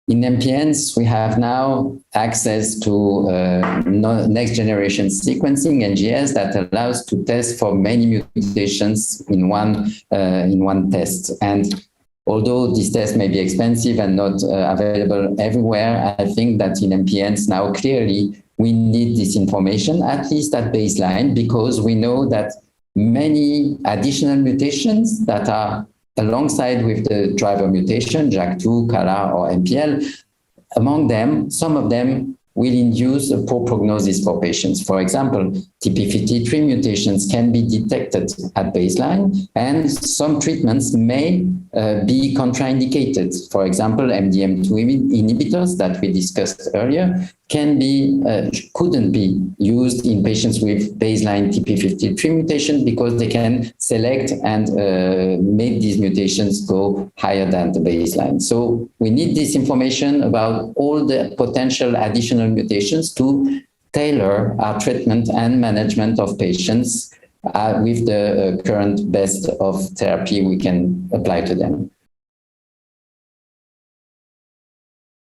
In MPNs, we have now access to next generation sequencing, NGS, that allows to test for many mutations in one test. And although this test may be expensive and not available everywhere, I think that in MPNs now clearly we need this information, at least at baseline, because we know that many additional mutations that are alongside with the driver mutation, JAK2, CALR, or MPL, among them, some of them will induce a poor prognosis for patients. For example, TP53 mutations can be detected at baseline, and some treatments may be contraindicated. For example, MDM2 inhibitors that we discussed earlier couldn't be used in patients with baseline TP53 mutations because they can select and make these mutations go higher than the baseline. So we need this information about all the potential additional mutations to tailor our treatment and management of patients with the current best of therapy we can apply to them.